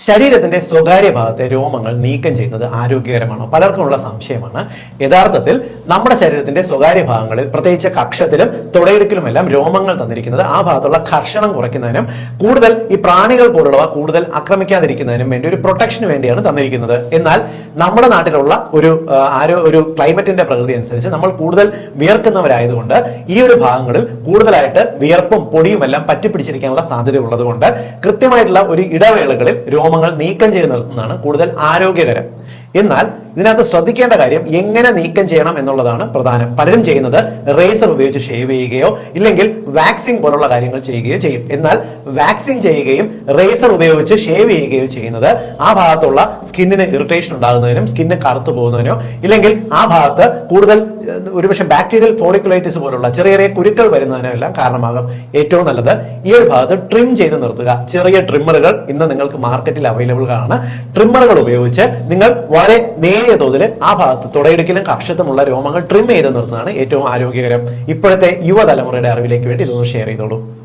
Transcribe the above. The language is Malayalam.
ശരീരത്തിന്റെ സ്വകാര്യ ഭാഗത്തെ രോമങ്ങൾ നീക്കം ചെയ്യുന്നത് ആരോഗ്യകരമാണോ? പലർക്കുമുള്ള സംശയമാണ്. യഥാർത്ഥത്തിൽ നമ്മുടെ ശരീരത്തിന്റെ സ്വകാര്യ ഭാഗങ്ങളിൽ പ്രത്യേകിച്ച് കക്ഷത്തിലും തുടയിടുക്കിലുമെല്ലാം രോമങ്ങൾ തന്നിരിക്കുന്നത് ആ ഭാഗത്തുള്ള ഘർഷണം കുറയ്ക്കുന്നതിനും കൂടുതൽ ഈ പ്രാണികൾ പോലുള്ളവ കൂടുതൽ ആക്രമിക്കാതിരിക്കുന്നതിനും വേണ്ടി ഒരു പ്രൊട്ടക്ഷന് വേണ്ടിയാണ് തന്നിരിക്കുന്നത്. എന്നാൽ നമ്മുടെ നാട്ടിലുള്ള ഒരു ക്ലൈമറ്റിന്റെ പ്രകൃതി അനുസരിച്ച് നമ്മൾ കൂടുതൽ വിയർക്കുന്നവരായതുകൊണ്ട് ഈ ഒരു ഭാഗങ്ങളിൽ കൂടുതലായിട്ട് വിയർപ്പും പൊടിയും എല്ലാം പറ്റിപ്പിടിച്ചിരിക്കാനുള്ള സാധ്യത ഉള്ളതുകൊണ്ട് കൃത്യമായിട്ടുള്ള ഒരു ഇടവേളകളിൽ രോമങ്ങൾ നീക്കം ചെയ്ത് നിർത്തുന്നതാണ് കൂടുതൽ ആരോഗ്യകരം. എന്നാൽ ഇതിനകത്ത് ശ്രദ്ധിക്കേണ്ട കാര്യം എങ്ങനെ നീക്കം ചെയ്യണം എന്നുള്ളതാണ് പ്രധാനം. പലരും ചെയ്യുന്നത് റേസർ ഉപയോഗിച്ച് ഷേവ് ചെയ്യുകയോ ഇല്ലെങ്കിൽ വാക്സിംഗ് പോലുള്ള കാര്യങ്ങൾ ചെയ്യുകയോ ചെയ്യും. എന്നാൽ വാക്സിംഗ് ചെയ്യുകയും റേസർ ഉപയോഗിച്ച് ഷേവ് ചെയ്യുകയോ ചെയ്യുന്നത് ആ ഭാഗത്തുള്ള സ്കിന്നിന് ഇറിറ്റേഷൻ ഉണ്ടാകുന്നതിനും സ്കിന്ന് കറുത്തു പോകുന്നതിനോ ഇല്ലെങ്കിൽ ആ ഭാഗത്ത് കൂടുതൽ ഒരുപക്ഷെ ബാക്ടീരിയൽ ഫോളിക്കുലൈറ്റിസ് പോലുള്ള ചെറിയ ചെറിയ കുരുക്കൾ വരുന്നതിനോ എല്ലാം കാരണമാകും. ഏറ്റവും നല്ലത് ഈ ഒരു ഭാഗത്ത് ട്രിം ചെയ്ത് നിർത്തുക. ചെറിയ ട്രിമ്മറുകൾ ഇന്ന് നിങ്ങൾക്ക് മാർക്കറ്റിൽ അവൈലബിൾ ആണ്. ട്രിമ്മറുകൾ ഉപയോഗിച്ച് നിങ്ങൾ വളരെ നേരിയ തോതിൽ ആ ഭാഗത്ത് തുടയിടുക്കിലും കക്ഷത്തുമുള്ള രോമങ്ങൾ ട്രിം ചെയ്ത് നിർത്തുന്നതാണ് ഏറ്റവും ആരോഗ്യകരം. ഇപ്പോഴത്തെ യുവതലമുറയുടെ അറിവിലേക്ക് വേണ്ടി ഇതൊന്ന് ഷെയർ ചെയ്തോളൂ.